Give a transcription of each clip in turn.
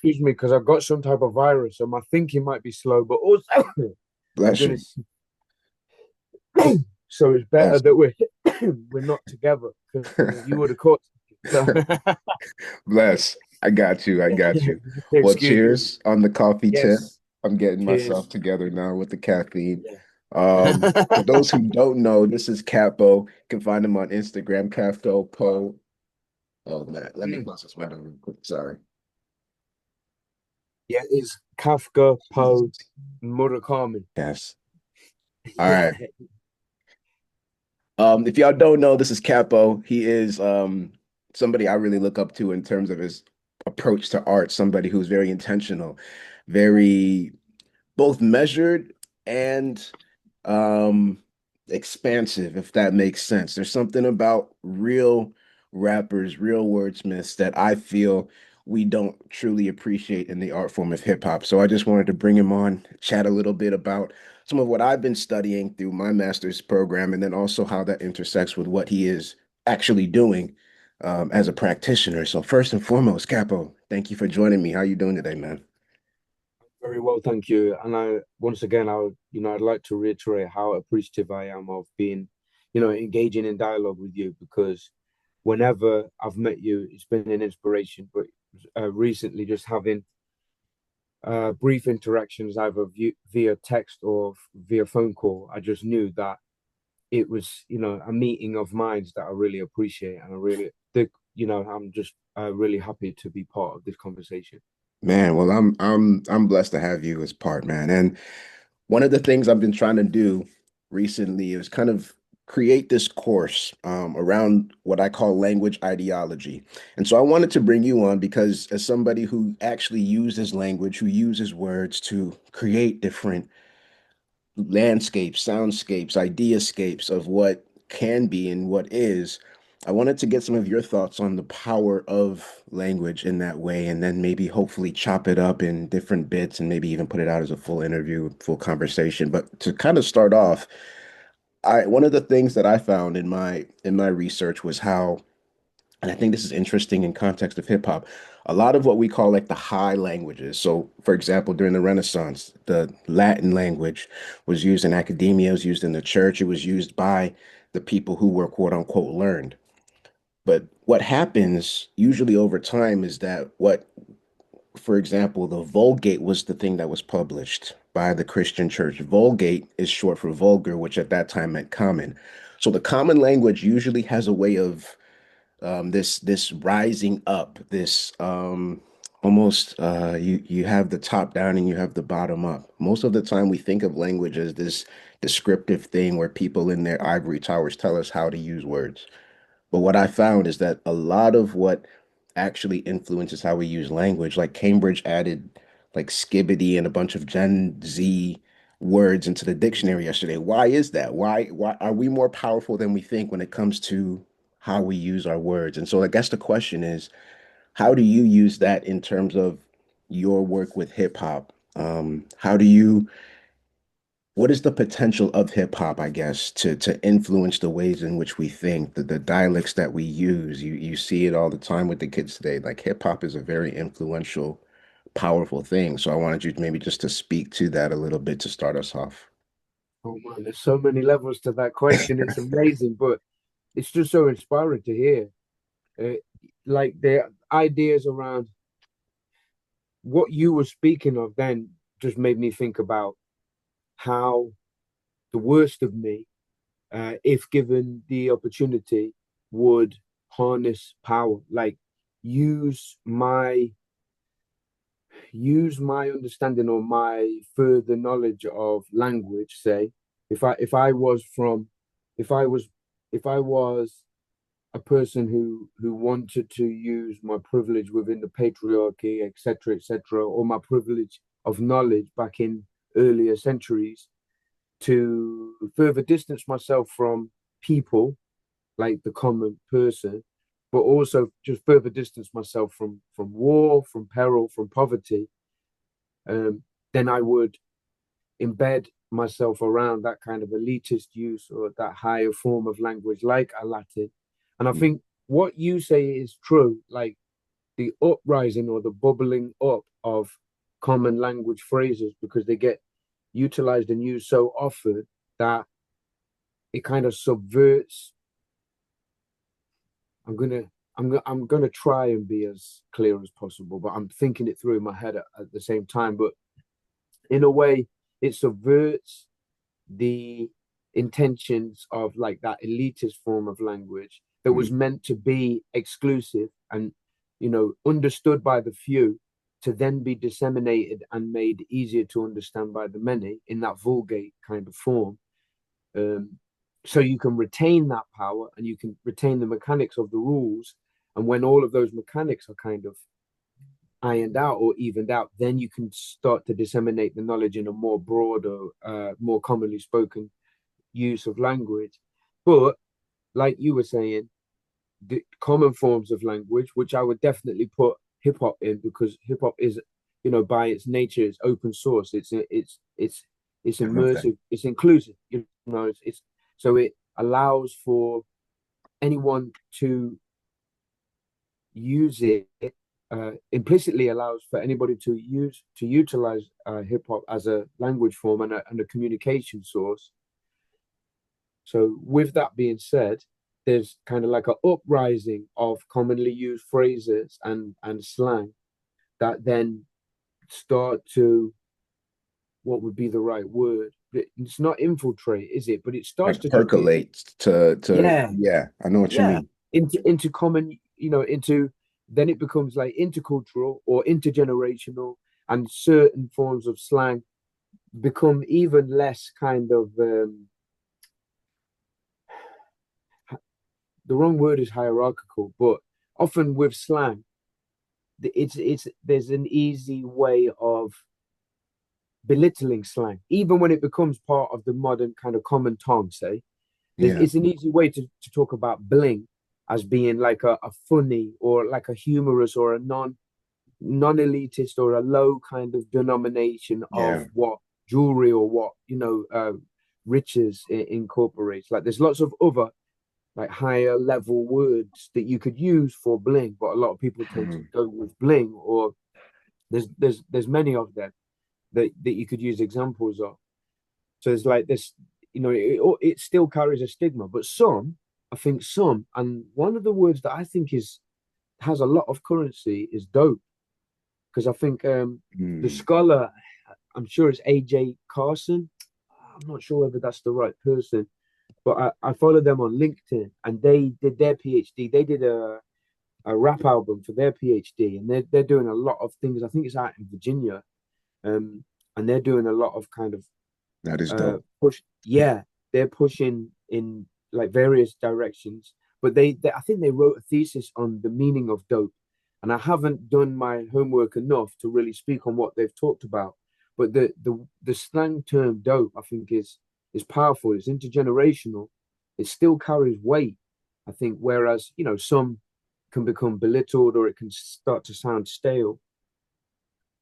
excuse me, because I've got some type of virus, so my thinking might be slow, but also I'm Bless gonna. you. So it's better Bless that we're we're not together because you. you would have caught. So Bless. I got you. I got you. Well, excuse me. cheers on the coffee tip. Yes. I'm getting myself Cheers. together now with the caffeine. Yeah. For those who don't know, this is Cappo. You can find him on Instagram, Cappo Po. Oh man, let me Mm. close this window real quick. Sorry. Yeah, it's Kafka, Jesus. Poe, Murakami. Yes. All right. If y'all don't know, this is Capo. He is somebody I really look up to in terms of his approach to art, somebody who's very intentional, very both measured and um expansive, if that makes sense. There's something about real rappers, real wordsmiths that I feel we don't truly appreciate in the art form of hip hop. So I just wanted to bring him on, chat a little bit about some of what I've been studying through my master's program, and then also how that intersects with what he is actually doing as a practitioner. So first and foremost, Capo, thank you for joining me. How you doing today, man? Very well, thank you. And I once again, I'd like to reiterate how appreciative I am of being, engaging in dialogue with you because whenever I've met you, it's been an inspiration. But recently, just having brief interactions either via text or via phone call, I just knew that it was, a meeting of minds that I really appreciate, and I'm just really happy to be part of this conversation. Man, well, I'm blessed to have you as part, man. And one of the things I've been trying to do recently is kind of create this course around what I call language ideology. And so I wanted to bring you on because as somebody who actually uses language, who uses words to create different landscapes, soundscapes, ideascapes of what can be and what is. I wanted to get some of your thoughts on the power of language in that way, and then maybe hopefully chop it up in different bits and maybe even put it out as a full interview, full conversation. But to kind of start off, I one of the things that I found in my research was how, and I think this is interesting in context of hip hop. A lot of what we call like the high languages. So, for example, during the Renaissance, the Latin language was used in academia, it was used in the church, it was used by the people who were quote unquote learned. But what happens usually over time is that for example, the Vulgate was the thing that was published by the Christian church. Vulgate is short for vulgar, which at that time meant common. So the common language usually has a way of this rising up, this almost you have the top down and you have the bottom up. Most of the time we think of language as this descriptive thing where people in their ivory towers tell us how to use words. But what I found is that a lot of what actually influences how we use language, like Cambridge added like skibbity and a bunch of Gen Z words into the dictionary yesterday. Why is that? Why are we more powerful than we think when it comes to how we use our words? And so I guess the question is, how do you use that in terms of your work with hip hop? How do you what is the potential of hip hop, I guess, to influence the ways in which we think, the dialects that we use? You see it all the time with the kids today. Like hip hop is a very influential, powerful thing. So I wanted you to maybe just to speak to that a little bit to start us off. Oh man, there's so many levels to that question. It's amazing, but it's just so inspiring to hear. Uh, like the ideas around what you were speaking of then just made me think about how the worst of me, if given the opportunity, would harness power. Like use my use my understanding or my further knowledge of language. Say, if I was from, if I was if I was a person who wanted to use my privilege within the patriarchy, etc., or my privilege of knowledge back in earlier centuries to further distance myself from people like the common person, but also just further distance myself from war, from peril, from poverty. Um, then I would embed myself around that kind of elitist use or that higher form of language like a Latin. And I think what you say is true, like the uprising or the bubbling up of common language phrases because they get utilized and used so often that it kind of subverts. I'm gonna try and be as clear as possible, but I'm thinking it through in my head at the same time. But in a way, it subverts the intentions of like that elitist form of language that was Mm. meant to be exclusive and understood by the few to then be disseminated and made easier to understand by the many in that vulgate kind of form. um, so you can retain that power and you can retain the mechanics of the rules, and when all of those mechanics are kind of ironed out or evened out, then you can start to disseminate the knowledge in a more broader, more commonly spoken use of language. But like you were saying, the common forms of language, which I would definitely put hip hop in, because hip hop is, by its nature, it's open source. It's I love that. immersive. It's inclusive. It's so it allows for anyone to use it. Implicitly allows for anybody to utilize hip hop as a language form and a communication source. So, with that being said, there's kind of like an uprising of commonly used phrases and slang that then start to, what would be the right word? It's not infiltrate, is it? But it starts Like to just be, percolates to yeah, yeah, I know what you yeah, mean. into common, into then it becomes like intercultural or intergenerational, and certain forms of slang become even less kind of the wrong word is hierarchical, but often with slang, it's there's an easy way of belittling slang, even when it becomes part of the modern kind of common tongue. Say, Yeah. it's an easy way to talk about bling as being like a funny or like a humorous or a non-elitist or a low kind of denomination of Yeah. what jewelry or what riches incorporates. Like there's lots of other like higher level words that you could use for bling, but a lot of people tend to Mhm. go with bling, or there's many of them that you could use examples of. So it's like this, it still carries a stigma, but some, I think some, and one of the words that I think is has a lot of currency is dope, because I think the Mm. scholar, I'm sure it's AJ Carson. I'm not sure whether that's the right person, but I follow them on LinkedIn, and they did their PhD. They did a rap album for their PhD, and they're doing a lot of things. I think it's out in Virginia, um, and they're doing a lot of kind of That is dope. push. Yeah, they're pushing in like various directions. But they I think they wrote a thesis on the meaning of dope, and I haven't done my homework enough to really speak on what they've talked about. But the slang term dope, I think, is powerful. It's intergenerational. It still carries weight, I think. Whereas some can become belittled or it can start to sound stale.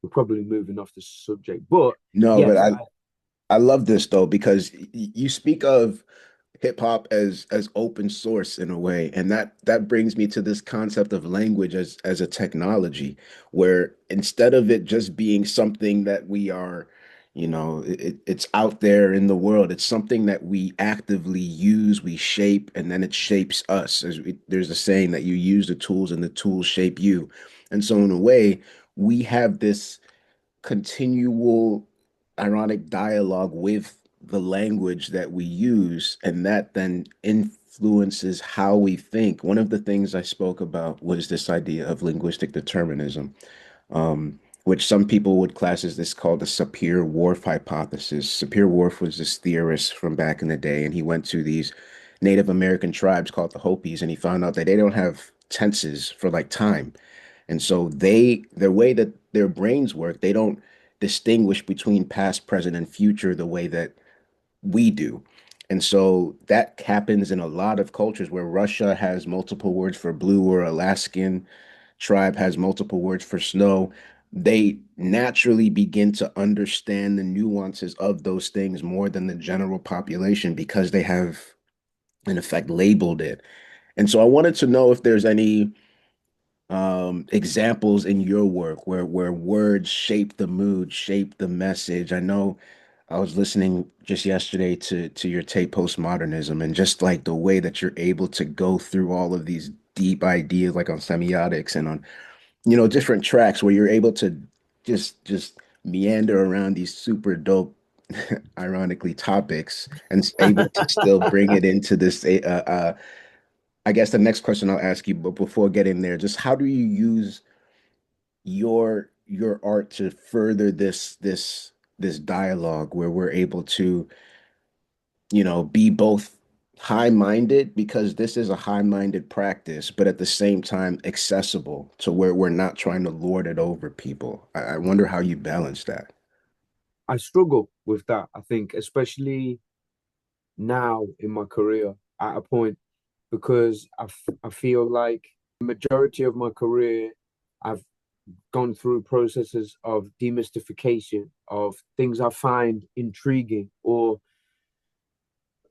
We're probably moving off the subject, but No, but yes, I love this though because you speak of hip hop as open source in a way, and that brings me to this concept of language as a technology, where instead of it just being something that we are, it's out there in the world. It's something that we actively use, we shape, and then it shapes us. There's a saying that you use the tools and the tools shape you, and so in a way, we have this continual ironic dialogue with the language that we use, and that then influences how we think. One of the things I spoke about was this idea of linguistic determinism, which some people would class as this called the Sapir-Whorf hypothesis. Sapir-Whorf was this theorist from back in the day, and he went to these Native American tribes called the Hopis, and he found out that they don't have tenses for like time. And so their way that their brains work, they don't distinguish between past, present, and future the way that we do. And so that happens in a lot of cultures where Russia has multiple words for blue, or Alaskan tribe has multiple words for snow. They naturally begin to understand the nuances of those things more than the general population because they have, in effect, labeled it. And so I wanted to know if there's any examples in your work where words shape the mood, shape the message. I know I was listening just yesterday to your tape Postmodernism, and just like the way that you're able to go through all of these deep ideas like on semiotics and on different tracks where you're able to just meander around these super dope ironically topics and able to still bring it into this I guess the next question I'll ask you, but before getting there, just how do you use your art to further this dialogue where we're able to, be both high-minded, because this is a high-minded practice, but at the same time accessible to where we're not trying to lord it over people. I wonder how you balance that. I struggle with that. I think, especially now in my career, at a point, because I feel like the majority of my career, I've gone through processes of demystification of things I find intriguing, or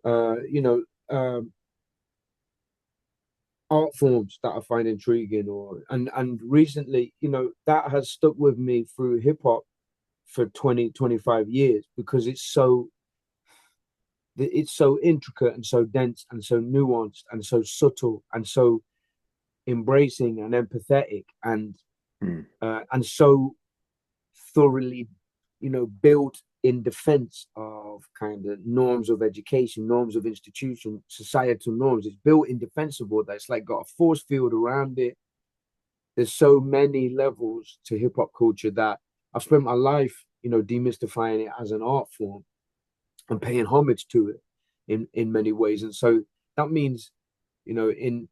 uh, you know, um, art forms that I find intriguing, or and recently, that has stuck with me through hip hop for 20 to 25 years, because it's so intricate and so dense and so nuanced and so subtle and so embracing and empathetic, Hmm. and so thoroughly, built in defense of kind of norms of education, norms of institution, societal norms. It's built in defense of all that. It's like got a force field around it. There's so many levels to hip hop culture that I've spent my life, demystifying it as an art form and paying homage to it in many ways. And so that means, in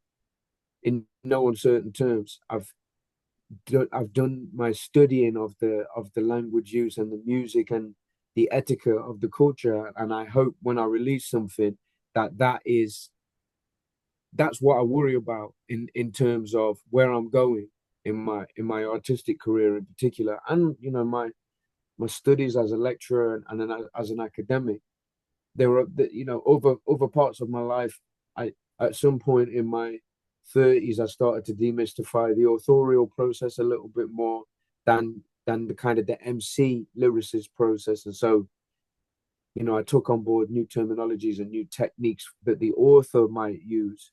no uncertain terms, I've done my studying of the language use and the music and the etiquette of the culture, and I hope when I release something that's what I worry about in terms of where I'm going in my artistic career in particular, and my studies as a lecturer and then as an academic. There are over parts of my life. I At some point in my 30s, I started to demystify the authorial process a little bit more than the kind of the MC lyricist process. And so, I took on board new terminologies and new techniques that the author might use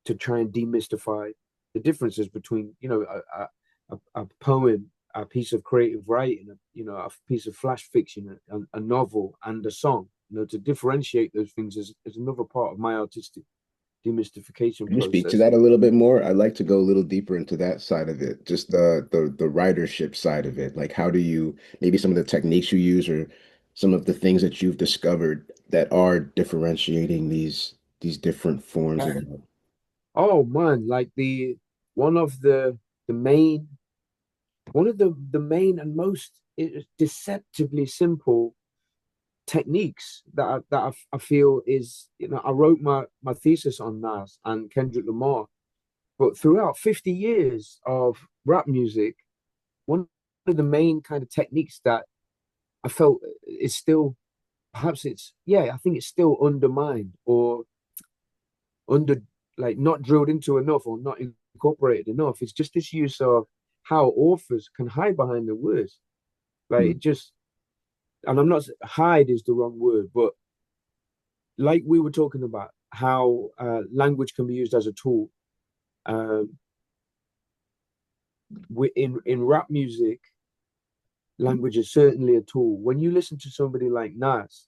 to try and demystify the differences between, a poem, a piece of creative writing, a piece of flash fiction, a novel, and a song. To differentiate those things is another part of my artistic demystification Can you speak to process. that a little bit more? I'd like to go a little deeper into that side of it, just the ridership side of it. Like, how do you, maybe some of the techniques you use, or some of the things that you've discovered that are differentiating these different forms of art? Oh man, like one of the main one of the main and most deceptively simple techniques that I feel is, I wrote my thesis on Nas and Kendrick Lamar, but throughout 50 years of rap music, one of the main kind of techniques that I felt is still, perhaps it's, yeah, I think it's still undermined or under, like, not drilled into enough or not incorporated enough. It's just this use of how authors can hide behind the words. Like, Hmm. it just, and I'm not, hide is the wrong word, but like we were talking about how language can be used as a tool. Um, in rap music, language is certainly a tool. When you listen to somebody like Nas,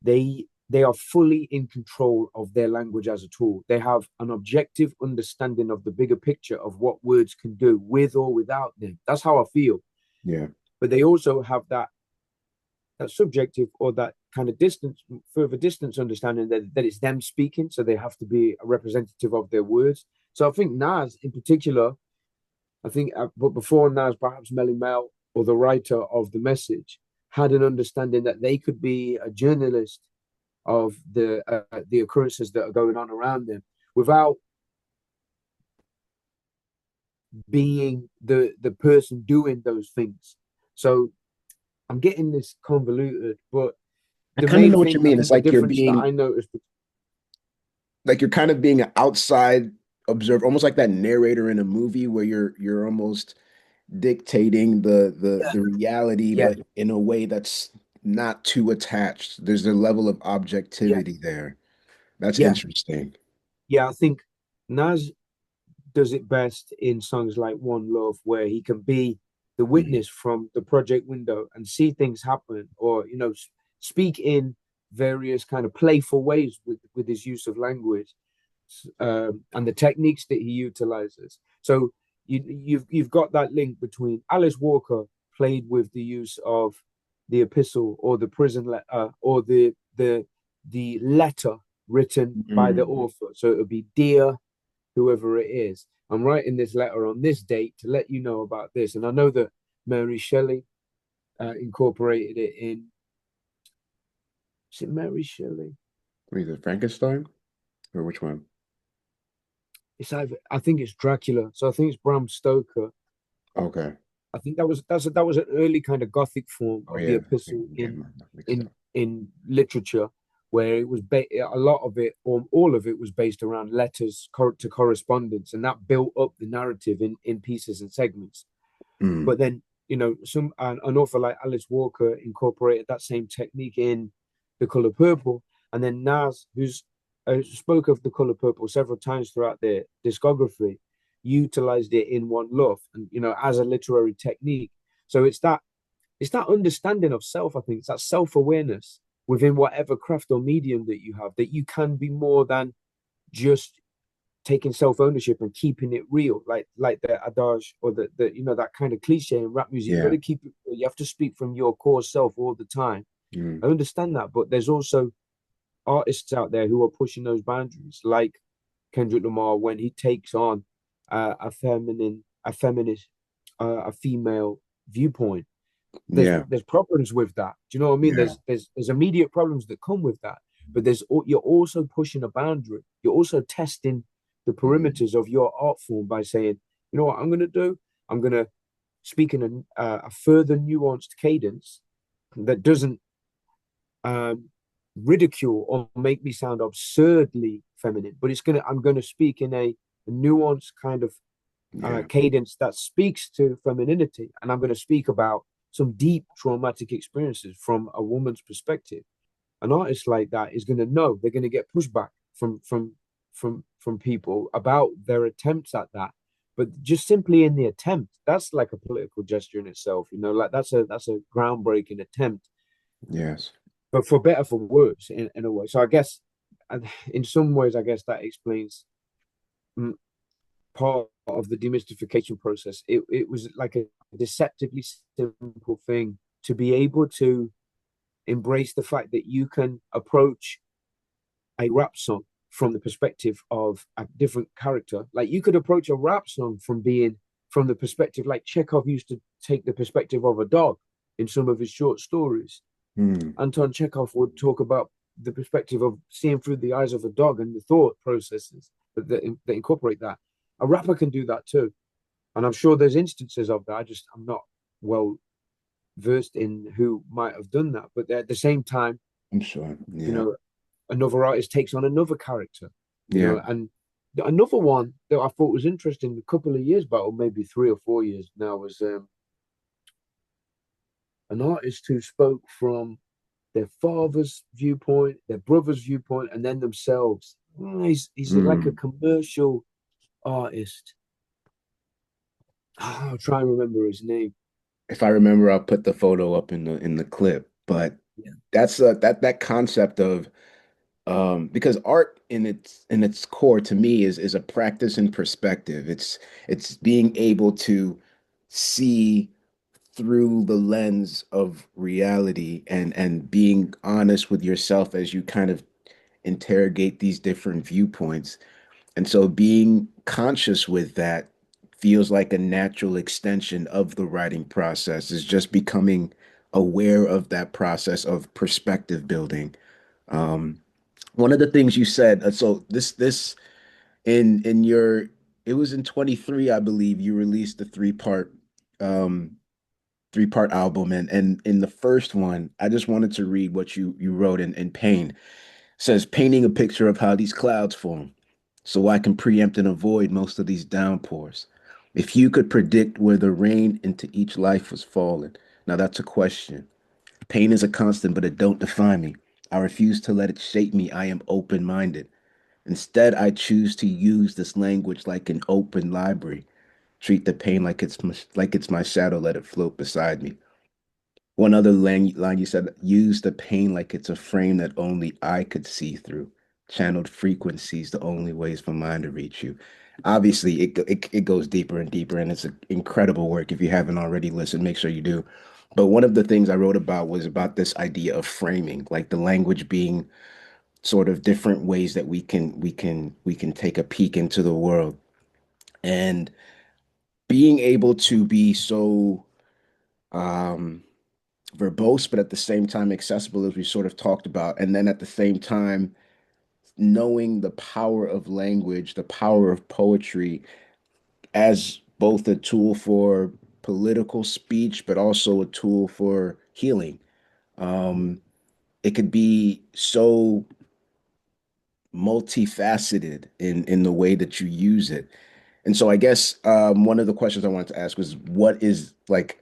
they are fully in control of their language as a tool. They have an objective understanding of the bigger picture of what words can do with or without them. That's how I feel. Yeah. But they also have that subjective or that kind of further distance understanding that it's them speaking, so they have to be a representative of their words. So I think Nas in particular, I think, but before Nas, perhaps Melly Mel or the writer of the message had an understanding that they could be a journalist of the occurrences that are going on around them without being the person doing those things. So I'm getting this convoluted, but I the kind of main know what you thing, I mean. It's think, the like difference that I noticed. you're kind of being outside. observe, almost like that narrator in a movie where you're almost dictating the reality, Yeah, but in a way that's not too attached. There's a level of yeah, objectivity there. That's yeah, interesting. yeah. I think Nas does it best in songs like One Love, where he can be the Mhm. witness from the project window and see things happen, or speak in various kind of playful ways with his use of language, and the techniques that he utilizes. So you've got that link between Alice Walker played with the use of the epistle or the prison letter or the letter written by the Mm. author. So it would be dear whoever it is. I'm writing this letter on this date to let you know about this. And I know that Mary Shelley incorporated it in. Is it Mary Shelley? Wait, is it Frankenstein or which one? It's either, I think it's Dracula. So I think it's Bram Stoker. Okay. I think that was an early kind of Gothic form Oh of the yeah, I think epistle I'm getting my mixed in up. in literature, where it was a lot of it, or all of it, was based around letters to correspondence, and that built up the narrative in pieces and segments. Mm. But then, an author like Alice Walker incorporated that same technique in The Color Purple. And then Nas, who's spoke of The Color Purple several times throughout their discography, utilized it in One Love, and as a literary technique. So it's that understanding of self. I think it's that self-awareness within whatever craft or medium that you have, that you can be more than just taking self ownership and keeping it real, like the adage or the that kind of cliche in rap music. You got Yeah. to keep it. You have to speak from your core self all the time. Mm. I understand that, but there's also artists out there who are pushing those boundaries, like Kendrick Lamar when he takes on a feminist, a female viewpoint. Yeah. There's problems with that. Do you know what I mean? Yeah. There's immediate problems that come with that, but you're also pushing a boundary. You're also testing the Mm. perimeters of your art form by saying, you know what I'm going to do? I'm going to speak in a further nuanced cadence that doesn't ridicule or make me sound absurdly feminine, but I'm going to speak in a nuanced kind of Yeah. cadence that speaks to femininity, and I'm going to speak about some deep traumatic experiences from a woman's perspective. An artist like that is going to know they're going to get pushback from people about their attempts at that. But just simply in the attempt, that's like a political gesture in itself. Like that's a groundbreaking attempt, Yes. but for better for worse in a way. So I guess, in some ways, I guess that explains part of the demystification process. It was like a deceptively simple thing to be able to embrace the fact that you can approach a rap song from the perspective of a different character. Like you could approach a rap song from the perspective, like Chekhov used to take the perspective of a dog in some of his short stories. Mm. Anton Chekhov would talk about the perspective of seeing through the eyes of a dog and the thought processes that incorporate that. A rapper can do that too. And I'm sure there's instances of that. I'm not well versed in who might have done that. But at the same time, I'm sure. you Yeah. know, another artist takes on another character, Yeah. and another one that I thought was interesting a couple of years back, or maybe 3 or 4 years now, was an artist who spoke from their father's viewpoint, their brother's viewpoint, and then themselves. He's like a Mm. commercial artist. I'll try and remember his name. If I remember, I'll put the photo up in the clip. But Yeah. that's that concept of because art in its core to me is a practice in perspective. It's being able to see through the lens of reality and being honest with yourself as you kind of interrogate these different viewpoints. And so being conscious with that feels like a natural extension of the writing process, is just becoming aware of that process of perspective building. Um, One of the things you said, so this in your it was in 23, I believe, you released the um three-part album, and in the first one, I just wanted to read what you wrote in Pain. It says, painting a picture of how these clouds form. so I can preempt and avoid most of these downpours. If you could predict where the rain into each life was falling, now that's a question. Pain is a constant, but it don't define me. I refuse to let it shape me. I am open-minded. Instead, I choose to use this language like an open library. Treat the pain like it's my shadow. Let it float beside me. One other line you said, use the pain like it's a frame that only I could see through. Channeled frequencies, the only ways for mine to reach you. Obviously, it goes deeper and deeper, and it's an incredible work. If you haven't already listened, make sure you do. But one of the things I wrote about was about this idea of framing, like the language being sort of different ways that we can take a peek into the world, and being able to be so um verbose, but at the same time accessible, as we sort of talked about. And then at the same time, knowing the power of language, the power of poetry as both a tool for political speech, but also a tool for healing. Um, it could be so multifaceted in the way that you use it. And so I guess one of the questions I wanted to ask was, what is like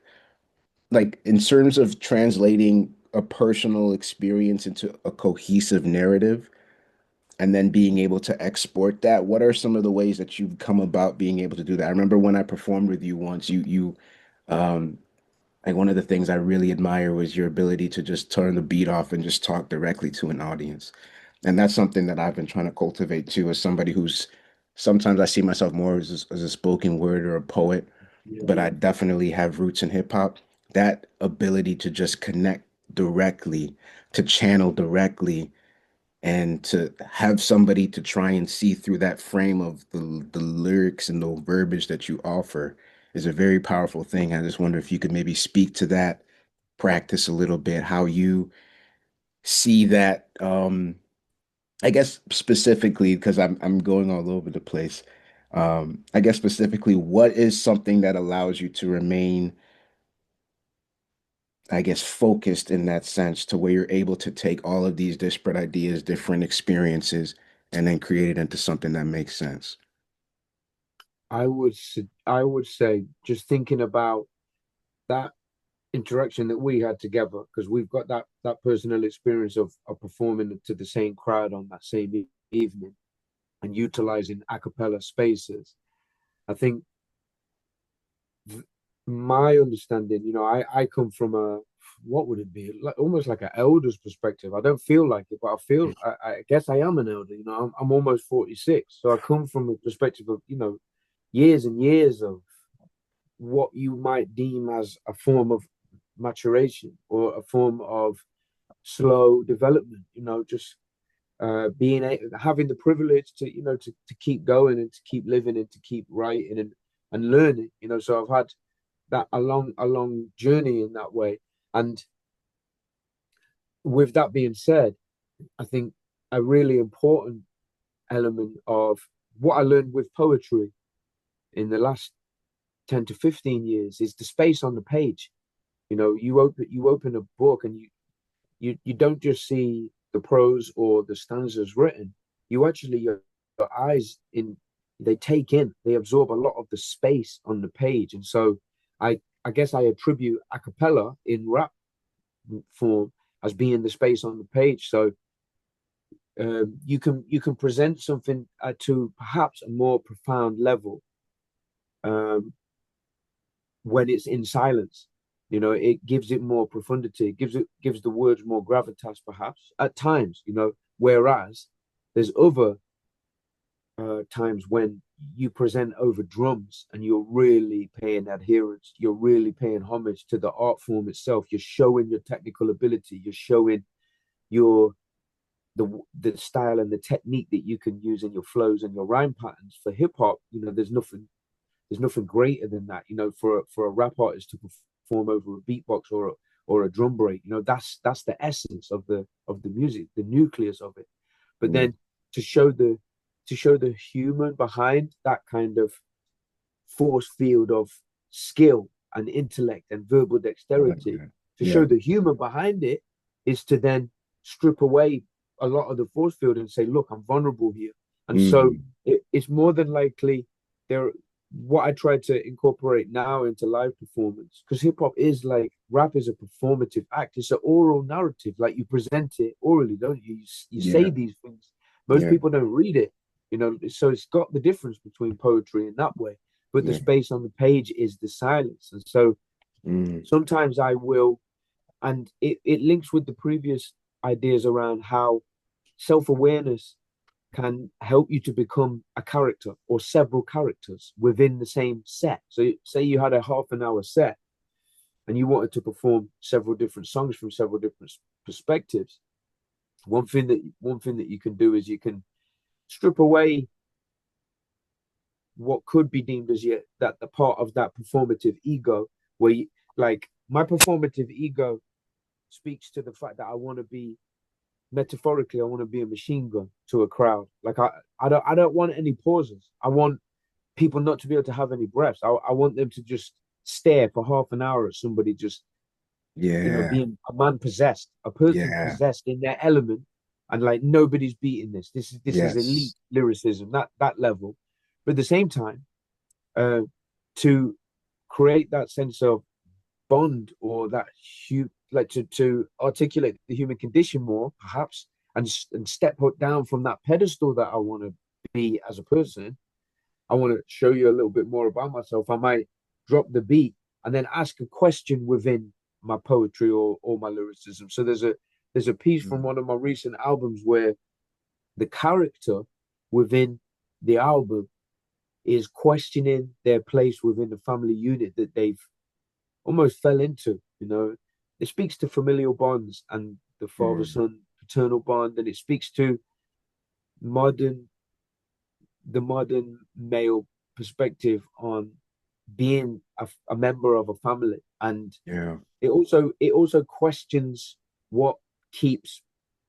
in terms of translating a personal experience into a cohesive narrative and then being able to export that, what are some of the ways that you've come about being able to do that? I remember when I performed with you once, you um like one of the things I really admire was your ability to just turn the beat off and just talk directly to an audience. And that's something that I've been trying to cultivate too, as somebody who's sometimes I see myself more as a spoken word or a poet, but I definitely have roots in hip hop. That ability to just connect directly, to channel directly, and to have somebody to try and see through that frame of the lyrics and the verbiage that you offer is a very powerful thing. I just wonder if you could maybe speak to that practice a little bit, how you see that. I guess specifically, because I'm going all over the place. I guess specifically, what is something that allows you to remain, I guess, focused in that sense to where you're able to take all of these disparate ideas, different experiences, and then create it into something that makes sense? I would say just thinking about that interaction that we had together, because we've got that personal experience of performing to the same crowd on that same evening and utilizing a cappella spaces. I think my understanding, I come from a, what would it be, like almost like an elder's perspective. I don't feel like it, but I guess I am an elder. I'm almost 46, so I come from a perspective of years and years of what you might deem as a form of maturation or a form of slow development. Just having the privilege to to keep going and to keep living and to keep writing and learning. So I've had that a long journey in that way. And with that being said, I think a really important element of what I learned with poetry in the last 10 to 15 years is the space on the page. You open a book and you don't just see the prose or the stanzas written. You actually your eyes in they take in, they absorb a lot of the space on the page. And so I guess I attribute a cappella in rap form as being the space on the page. So you can present something to perhaps a more profound level um, when it's in silence. It gives it more profundity. It gives the words more gravitas, perhaps at times. Whereas there's other times when you present over drums and you're really paying adherence. You're really paying homage to the art form itself. You're showing your technical ability. You're showing your the style and the technique that you can use in your flows and your rhyme patterns. For hip hop, there's nothing greater than that. For a rap artist to perform over a beatbox or a drum break, that's the essence of the music, the nucleus of it. But Right. then to show the to show the human behind that kind of force field of skill and intellect and verbal I like dexterity, that. to Yeah. show the human behind it is to then strip away a lot of the force field and say, look, I'm vulnerable here. And so Mhm. it's more than likely there. What I try to incorporate now into live performance, because hip hop is like rap is a performative act. It's an oral narrative. Like you present it orally, don't you? You say Yeah. these things. Most Yeah. people don't read it, you know. So it's got the difference between poetry in that way. But the Yeah. space on the page is the silence. And so Mm. sometimes I will, and it links with the previous ideas around how self-awareness can help you to become a character or several characters within the same set. So say you had a half an hour set and you wanted to perform several different songs from several different perspectives. One thing that you can do is you can strip away what could be deemed as yet that the part of that performative ego where you, like my performative ego speaks to the fact that I want to be metaphorically, I want to be a machine gun to a crowd. Like I don't want any pauses. I want people not to be able to have any breaths. I want them to just stare for half an hour at somebody just, Yeah. being a man possessed, a person Yeah. possessed in their element, and like nobody's beating this. This is elite Yes. lyricism, that level. But at the same time, uh, to create that sense of bond or that like to articulate the human condition more, perhaps, and step down from that pedestal that I want to be as a person. I want to show you a little bit more about myself. I might drop the beat and then ask a question within my poetry or my lyricism. So there's a piece from Mm. one of my recent albums where the character within the album is questioning their place within the family unit that they've almost fell into. It speaks to familial bonds and the father Mm. son paternal bond, and it speaks to modern the modern male perspective on being a member of a family. And Yeah. it also questions what keeps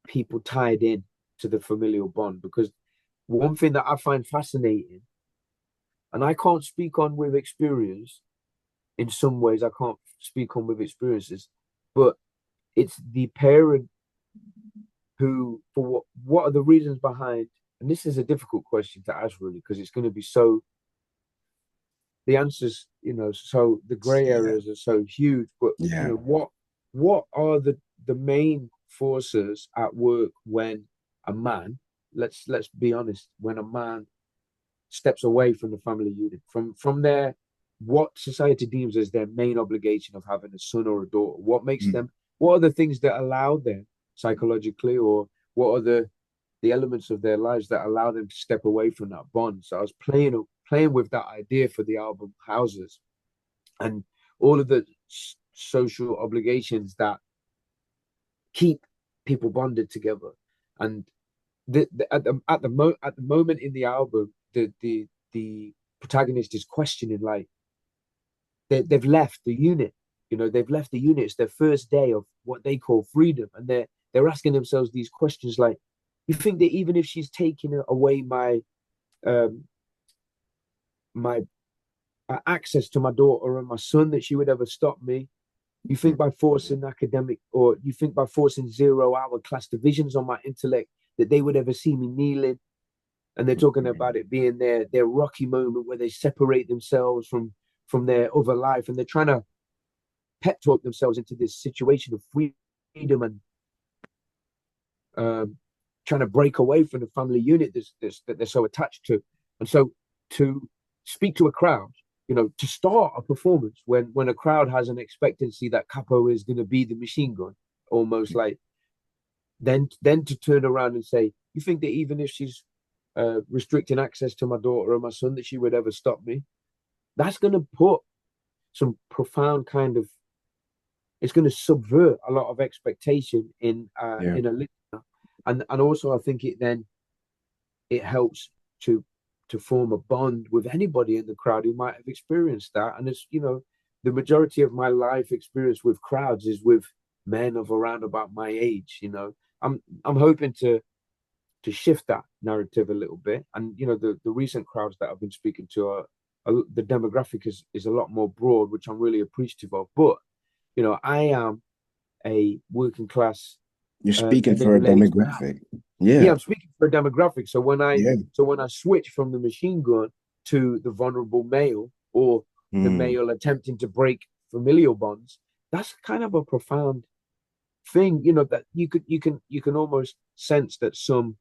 people tied in to the familial bond, because one thing that I find fascinating, and I can't speak on with experience, in some ways I can't speak on with experiences, but it's the parent who, for what are the reasons behind, and this is a difficult question to ask really, because it's going to be so, the answers, so the gray Yeah. areas are so huge, but Yeah. what are the main forces at work when a man, let's be honest, when a man steps away from the family unit, from their, what society deems as their main obligation of having a son or a daughter. Mm. What are the things that allow them psychologically, or what are the elements of their lives that allow them to step away from that bond? So I was playing with that idea for the album Houses, and all of the social obligations that keep people bonded together. And at the moment in the album, the protagonist is questioning, like, they've left the unit. They've left the unit. It's their first day of what they call freedom, and they're asking themselves these questions, like, you think that even if she's taking away um my access to my daughter and my son, that she would ever stop me? You think by forcing academic, or you think by forcing 0 hour class divisions on my intellect, that they would ever see me kneeling? And they're talking about it being their rocky moment where they separate themselves from their other life, and they're trying to pep talk themselves into this situation of freedom, and um, trying to break away from the family unit that they're so attached to. And so to speak to a crowd, to start a performance when a crowd has an expectancy that Cappo is going to be the machine gun, almost like, then to turn around and say, you think that even if she's restricting access to my daughter or my son, that she would ever stop me? That's going to put some profound kind of, it's going to subvert a lot of expectation Yeah. in a listener. And also I think it helps to form a bond with anybody in the crowd who might have experienced that. And it's, the majority of my life experience with crowds is with men of around about my age. I'm hoping to shift that narrative a little bit. And the recent crowds that I've been speaking to are the demographic is a lot more broad, which I'm really appreciative of. But I am a working class You're speaking for a middle-aged man. demographic. Yeah, Yeah. I'm speaking for a demographic. Yeah. So when I switch from the machine gun to the vulnerable male, or the Mm, male attempting to break familial bonds, that's kind of a profound thing, that you can almost sense that some,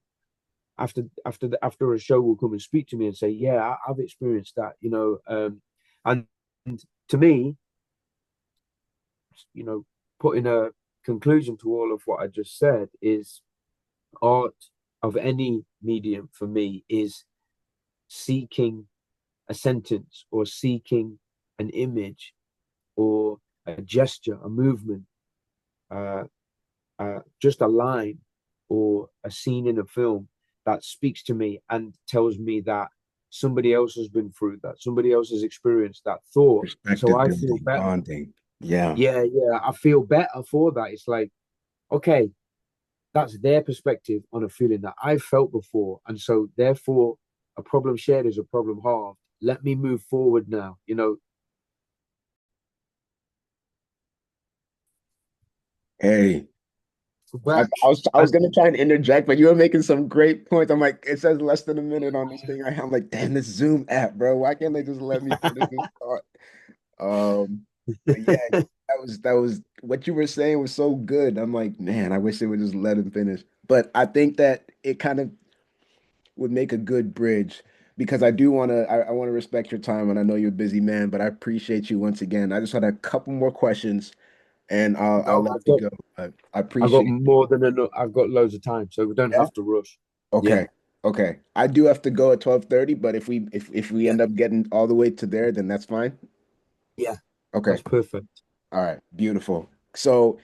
after a show, will come and speak to me and say, yeah, I've experienced that, and to me, you know, putting a conclusion to all of what I just said is, art of any medium for me is seeking a sentence, or seeking an image, or a gesture, a movement, uh, just a line, or a scene in a film that speaks to me and tells me that somebody else has been through that, somebody else has experienced that thought. So perspective I feel building, better. bonding. Yeah. Yeah, yeah, I feel better for that. It's like, okay, that's their perspective on a feeling that I felt before. And so, therefore, a problem shared is a problem halved. Let me move forward now. Hey, I, Back. I was And gonna try and interject, but you were making some great points. I'm like, it says less than a minute on this thing. I'm like, damn, this Zoom app, bro. Why can't they just let me finish this thought? But yeah, that was what you were saying was so good. I'm like, man, I wish they would just let him finish. But I think that it kind of would make a good bridge because I do want to I want to respect your time and I know you're a busy man, but I appreciate you once again. I just had a couple more questions and I'll no, let you go. I I've got appreciate more than enough. I've got loads of time, so we don't yeah. have to rush. Yeah, Okay. Okay. I do have to go at 12:30, but if we yeah, end up getting all the way to there, then that's fine. yeah. Okay. That's perfect. All right. Beautiful. So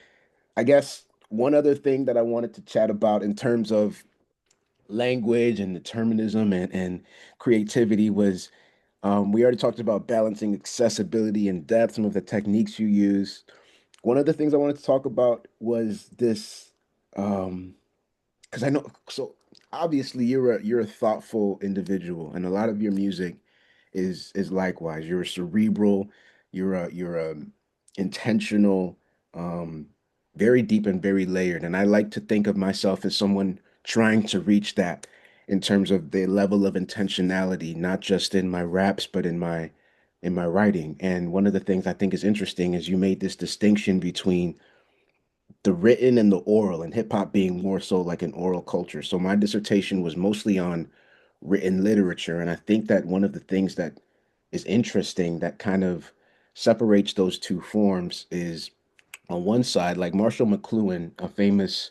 I guess one other thing that I wanted to chat about in terms of language and determinism and creativity was we already talked about balancing accessibility and depth, some of the techniques you use. One of the things I wanted to talk about was this, because I know, so obviously you're a thoughtful individual, and a lot of your music is likewise. You're a cerebral, you're a intentional, um, very deep and very layered. And I like to think of myself as someone trying to reach that in terms of the level of intentionality, not just in my raps, but in my writing. And one of the things I think is interesting is you made this distinction between the written and the oral, and hip hop being more so like an oral culture. So my dissertation was mostly on written literature. And I think that one of the things that is interesting that kind of separates those two forms is on one side, like Marshall McLuhan, a famous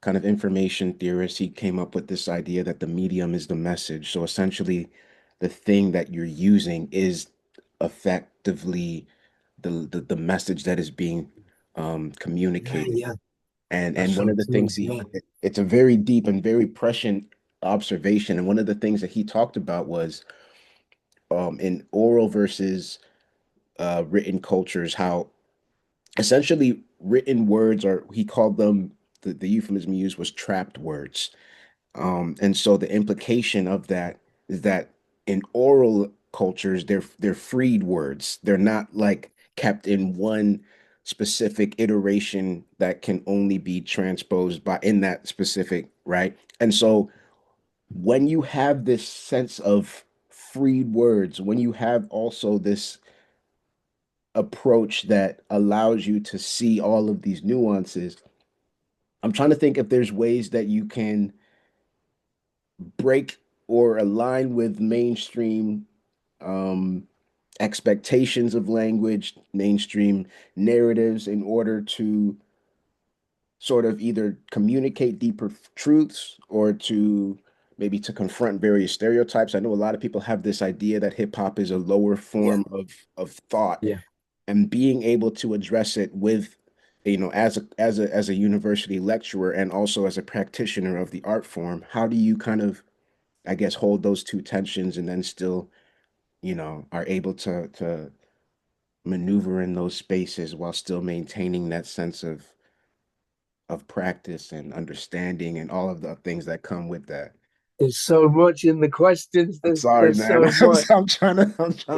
kind of information theorist, he came up with this idea that the medium is the message. So essentially, the thing that you're using is effectively the message that is being Yeah, communicated. yeah. That's And one so of the true. things Yeah, it's a very deep and very prescient observation. And one of the things that he talked about was in oral versus written cultures, how essentially written words are, he called them, the euphemism he used was trapped words. And so the implication of that is that in oral cultures, they're freed words. They're not like kept in one specific iteration that can only be transposed by in that specific, right? And so when you have this sense of freed words, when you have also this approach that allows you to see all of these nuances, I'm trying to think if there's ways that you can break or align with mainstream um, expectations of language, mainstream narratives in order to sort of either communicate deeper truths or to maybe to confront various stereotypes. I know a lot of people have this idea that hip hop is a lower yeah, form of thought, yeah. and being able to address it with as a university lecturer and also as a practitioner of the art form, how do you kind of, I guess, hold those two tensions and then still, are able to maneuver in those spaces while still maintaining that sense of practice and understanding and all of the things that come with that. There's so much in the questions. I'm There's sorry, there's man. so much. I'm trying to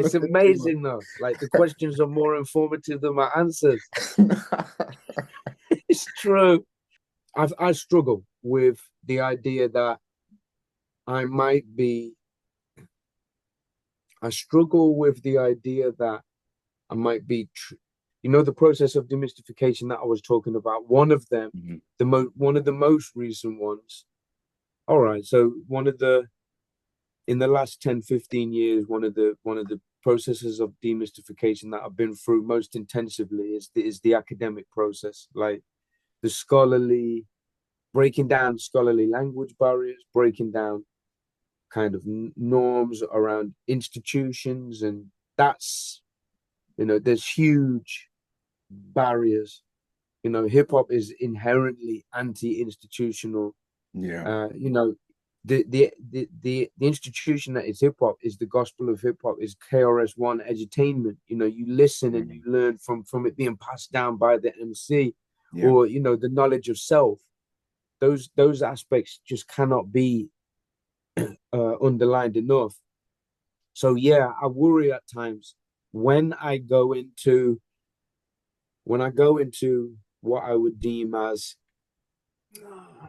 It's fit too amazing though. Like, the questions are more informative than my answers. much. It's true. I struggle with the idea that I might be, I struggle with the idea that I might be, the process of demystification that I was talking about. One of them, Mhm. one of the most recent ones. All right, so in the last 10, 15 years, one of the processes of demystification that I've been through most intensively is the academic process, like the scholarly, breaking down scholarly language barriers, breaking down kind of norms around institutions, and that's there's huge barriers. Hip hop is inherently anti-institutional. Yeah. You know, the institution that is hip hop is the gospel of hip hop, is KRS-One edutainment. You listen and you Mhm. learn from it being passed down by the MC, Yeah. or the knowledge of self. Those aspects just cannot be underlined enough. So yeah, I worry at times when I go into what I would deem as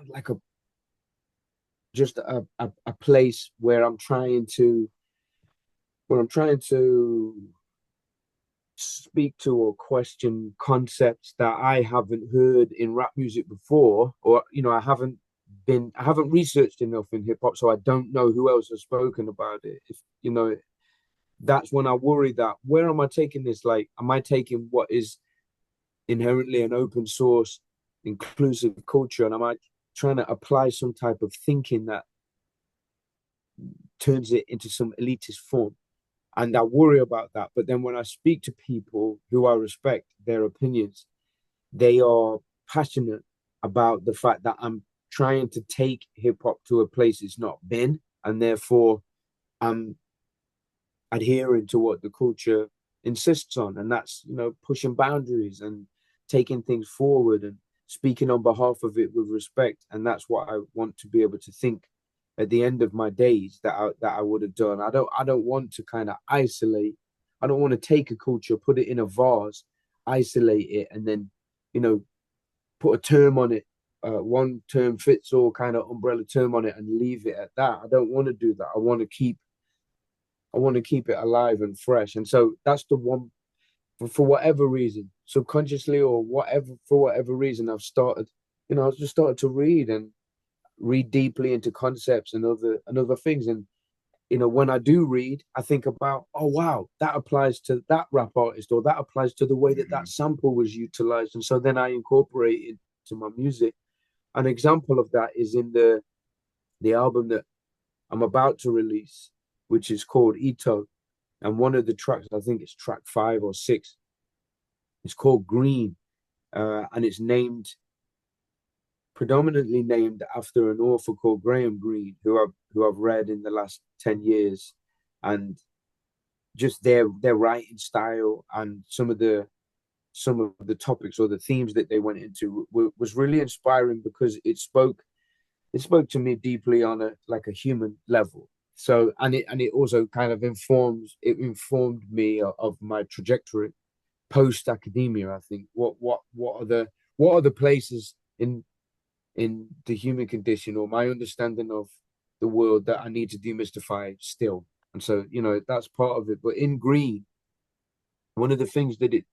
like a place where I'm trying to speak to or question concepts that I haven't heard in rap music before, or I haven't researched enough in hip hop, so I don't know who else has spoken about it. If that's when I worry that where am I taking this? Like, am I taking what is inherently an open source, inclusive culture, and am I trying to apply some type of thinking that turns it into some elitist form? And I worry about that. But then when I speak to people who I respect their opinions, they are passionate about the fact that I'm trying to take hip hop to a place it's not been, and therefore I'm adhering to what the culture insists on, and that's pushing boundaries and taking things forward and speaking on behalf of it with respect. And that's what I want to be able to think at the end of my days that I would have done. I don't want to kind of isolate. I don't want to take a culture, put it in a vase, isolate it, and then you know put a term on it, one term fits all kind of umbrella term on it, and leave it at that. I don't want to do that. I want to keep it alive and fresh. And so that's the one, for whatever reason, subconsciously or whatever, for whatever reason, I've just started to read deeply into concepts and other things. And when I do read, I think about, oh wow, that applies to that rap artist, or that applies to the way that that Mhm. sample was utilized. And so then I incorporate it into my music. An example of that is in the album that I'm about to release, which is called Ito. And one of the tracks, I think it's track 5 or 6, it's called Green. And it's predominantly named after an author called Graham Greene, who I've read in the last 10 years. And just their writing style and some of the topics or the themes that they went into was really inspiring, because it spoke to me deeply on a human level. So, and it also kind of informed me of my trajectory post academia. I think what are the places in the human condition, or my understanding of the world, that I need to demystify still. And so that's part of it. But in Green, one of the things that it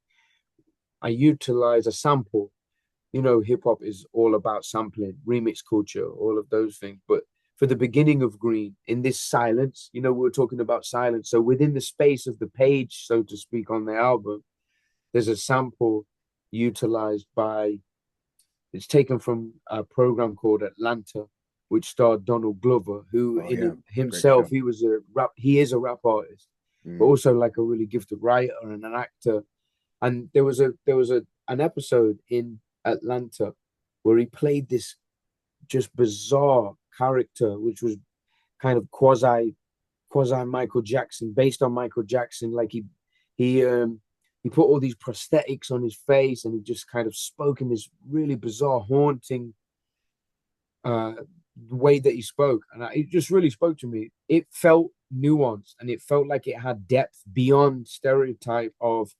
I utilize a sample. Hip hop is all about sampling, remix culture, all of those things. But for the beginning of Green, in this silence, we were talking about silence. So within the space of the page, so to speak, on the album, there's a sample utilized by, it's taken from a program called Atlanta, which starred Donald Glover, who Oh yeah, in great himself, show. he is a rap artist, but Mm. also like a really gifted writer and an actor. And there was an episode in Atlanta where he played this just bizarre character, which was kind of quasi Michael Jackson, based on Michael Jackson. Like he put all these prosthetics on his face, and he just kind of spoke in this really bizarre, haunting uh, way that he spoke, and it just really spoke to me. It felt nuanced, and it felt like it had depth beyond stereotype of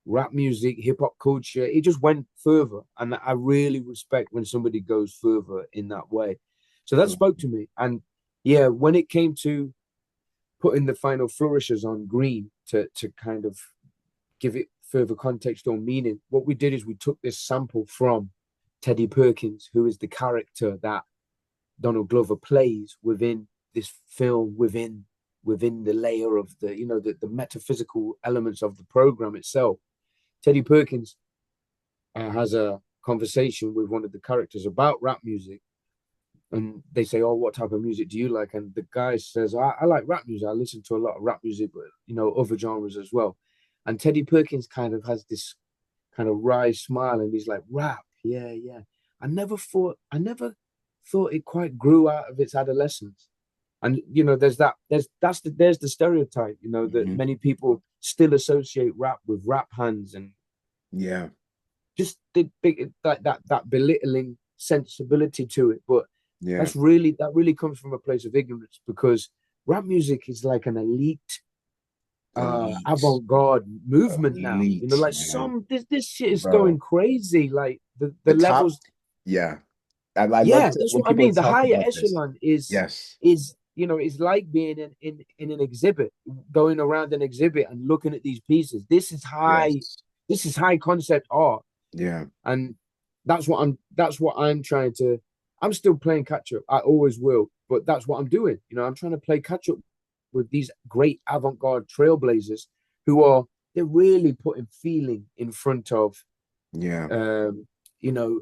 rap music, hip hop culture. It just went further, and I really respect when somebody goes further in that way. So that spoke to me. And yeah, when it came to putting the final flourishes on green to kind of give it further context or meaning, what we did is we took this sample from Teddy Perkins, who is the character that Donald Glover plays within this film, within the layer of the metaphysical elements of the program itself. Teddy Perkins has a conversation with one of the characters about rap music, and they say, "Oh, what type of music do you like?" And the guy says, I like rap music. I listen to a lot of rap music, but other genres as well." And Teddy Perkins kind of has this kind of wry smile, and he's like, "Rap, yeah, yeah." I never thought it quite grew out of its adolescence. And there's the stereotype, that Mhm. many people still associate rap with rap hands and Yeah. just the big that belittling sensibility to it. But Yeah. that really comes from a place of ignorance, because rap music is like an elite Elite. avant-garde movement now. Elite, Like man. this shit is going Bro. crazy. Like the The top, levels. yeah. I love Yeah, to that's when what I people mean. The talk higher about this. echelon is Yes. is is like being in an exhibit, going around an exhibit and looking at these pieces. Yes. This is high concept art. Yeah. And that's what I'm trying to. I'm still playing catch up. I always will, but that's what I'm doing. I'm trying to play catch up with these great avant-garde trailblazers who are they're really putting feeling in front of Yeah. um you know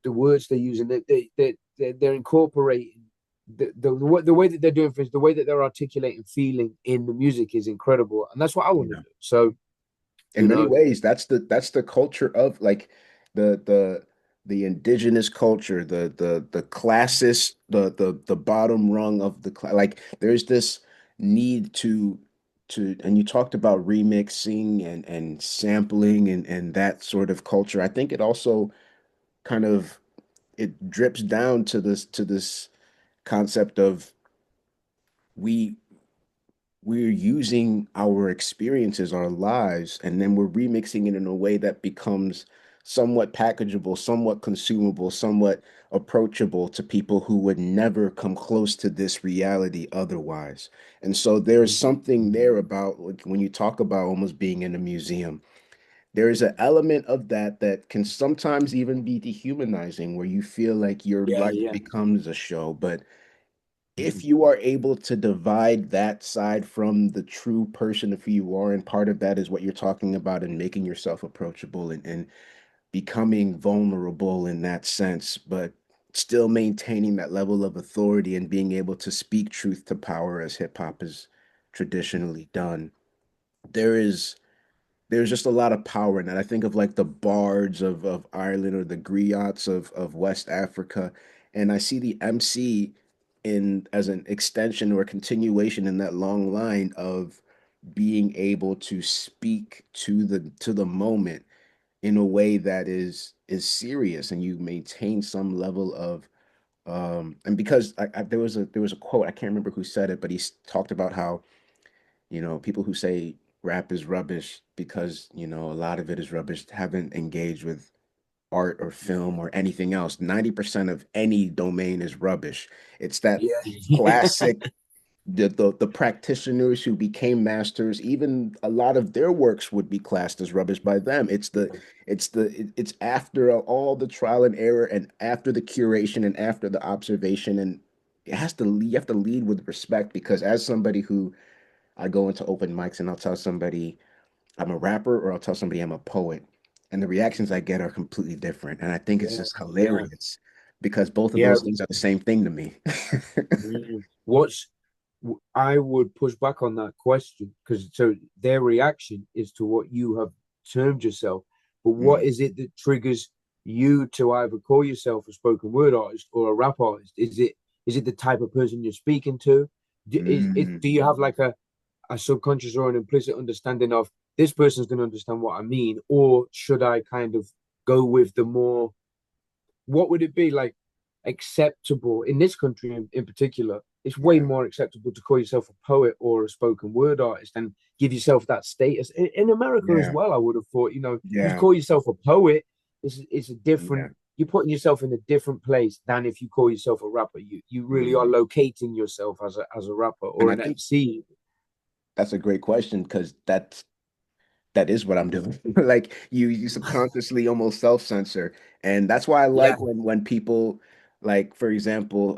the words they're using. They're incorporating the way that they're doing things, the way that they're articulating feeling in the music is incredible, and that's what I want to Yeah. do. So In you many know ways, that's the culture of like the the the indigenous culture, the classist, the bottom rung of the like there's this need to and you talked about remixing and sampling and that sort of culture. I think it also kind of it drips down to this concept of we we're using our experiences, our lives, and then we're remixing it in a way that becomes somewhat packageable, somewhat consumable, somewhat approachable to people who would never come close to this reality otherwise. And so there's something there about like, when you talk about almost being in a museum, there is an element of that that can sometimes even be dehumanizing, where you feel like your yeah, life yeah. becomes a show. But if Mhm. you are able to divide that side from the true person of who you are, and part of that is what you're talking about and making yourself approachable and becoming vulnerable in that sense, but still maintaining that level of authority and being able to speak truth to power as hip hop is traditionally done. There is there's just a lot of power in that. I think of like the bards of Ireland or the griots of West Africa, and I see the MC in as an extension or a continuation in that long line of being able to speak to the moment in a way that is serious, and you maintain some level of and because there was a quote, I can't remember who said it, but talked about how people who say rap is rubbish because, a lot of it is rubbish, haven't engaged with art or film or anything else. 90% of any domain is rubbish. It's that Yeah, yeah, classic, the practitioners who became masters, even a lot of their works would be classed as rubbish by them. It's after all the trial and error and after the curation and after the observation, and you have to lead with respect, because as somebody who I go into open mics and I'll tell somebody I'm a rapper or I'll tell somebody I'm a poet. And the reactions I get are completely different. And I think it's yeah, just yeah, hilarious because both of yeah. those things are the same thing to me. What's I would push back on that question, because so their reaction is to what you have termed yourself, but what Mm, is it that triggers you to either call yourself a spoken word artist or a rap artist? Is it the type of person you're speaking to? mm, Do you have like a subconscious or an implicit understanding of this person's going to understand what I mean, or should I kind of go with the more, what would it be like acceptable in this country in particular? It's way yeah, more acceptable to call yourself a poet or a spoken word artist and give yourself that status. In America as yeah, well, I would have thought, if you yeah, call yourself a poet, it's a yeah, different, you're putting yourself in a different place than if you call yourself a rapper. You really are Mm. locating yourself as a rapper And or I an think MC. that's a great question because that is what I'm doing. Like you subconsciously almost self-censor. And that's why I Yeah, like when people like, for example,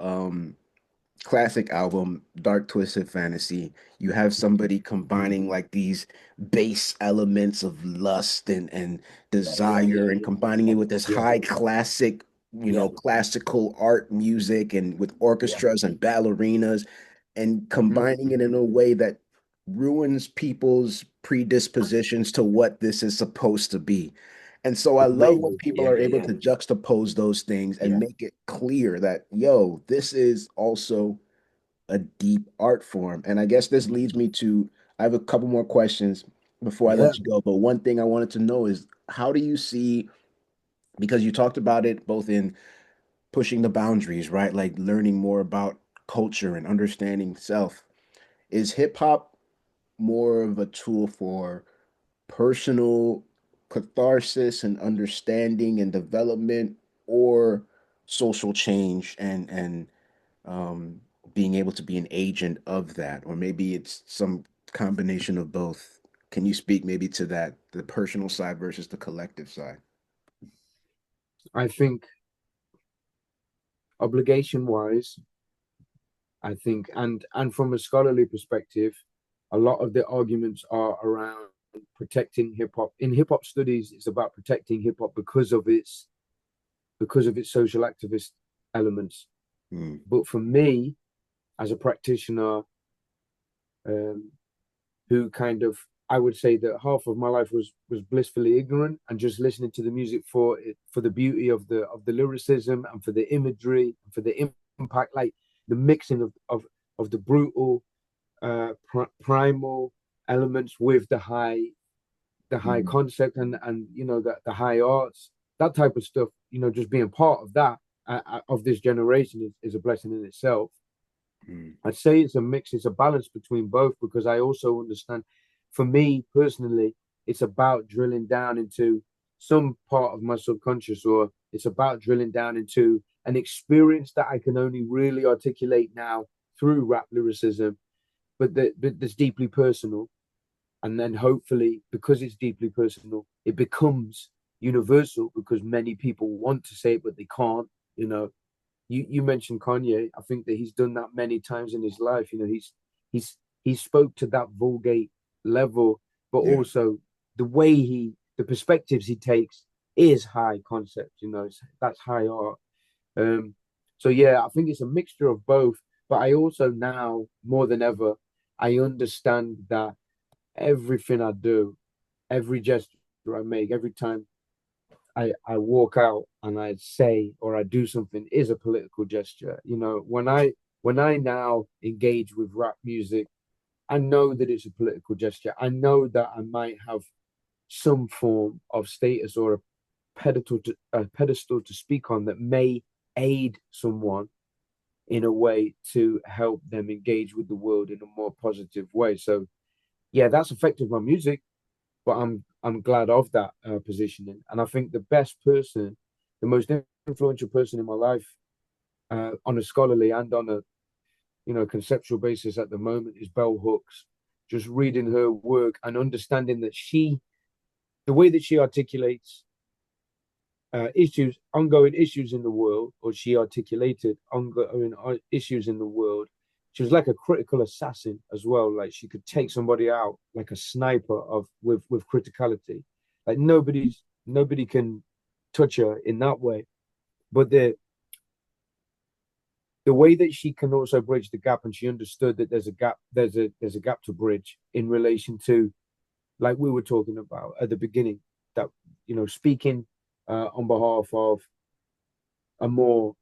classic album, Dark Twisted Fantasy, you have somebody combining like these bass elements of lust and desire and combining it with this yeah, high classic, yeah, classical art music and with yeah. orchestras and ballerinas and Hmm. combining it in a way that ruins people's predispositions to what this is supposed to be. And so I love when Completely. people Yeah, are able to juxtapose those things and yeah, make it clear that, yo, this is also a deep art form. And I guess this leads me to, I have a couple more questions before I yeah. let you go. But one thing I wanted to know is how do you see, because you talked about it both in pushing the boundaries, right? Like learning more about culture and understanding self. Is hip hop more of a tool for personal catharsis and understanding and development or social change and um, being able to be an agent of that, or maybe it's some combination of both. Can you speak maybe to that, the personal side versus the collective side? I think obligation wise, I think, and from a scholarly perspective, a lot of the arguments are around protecting hip hop. In hip hop studies, it's about protecting hip hop because of its social activist elements. Mm, But for me, as a practitioner, um, who kind of I would say that half of my life was blissfully ignorant and just listening to the music for it, for the beauty of the lyricism and for the imagery and for the impact, like the mixing of the brutal primal elements with the high mm, concept and the high arts, that type of stuff. Just being part of that of this generation is a blessing in itself. mm, I'd say it's a mix, it's a balance between both because I also understand, for me personally, it's about drilling down into some part of my subconscious, or it's about drilling down into an experience that I can only really articulate now through rap lyricism, but that's deeply personal. And then hopefully, because it's deeply personal, it becomes universal because many people want to say it, but they can't. You know, you mentioned Kanye. I think that he's done that many times in his life. He's he spoke to that vulgate level, but yeah. also the perspectives he takes is high concept. That's high art. Um, so yeah, I think it's a mixture of both. But I also now more than ever, I understand that everything I do, every gesture I make, every time I walk out and I say or I do something is a political gesture. When I now engage with rap music, I know that it's a political gesture. I know that I might have some form of status or a pedestal to speak on that may aid someone in a way to help them engage with the world in a more positive way. So yeah, that's affected my music, but I'm glad of that positioning. And I think the best person, the most influential person in my life, on a scholarly and on a conceptual basis at the moment, is Bell Hooks. Just reading her work and understanding that the way that she articulates ongoing issues in the world, or she articulated ongoing issues in the world. She was like a critical assassin as well. Like she could take somebody out like a sniper with criticality. Like nobody can touch her in that way. But the way that she can also bridge the gap, and she understood that there's a gap to bridge in relation to, like we were talking about at the beginning, that speaking on behalf of a more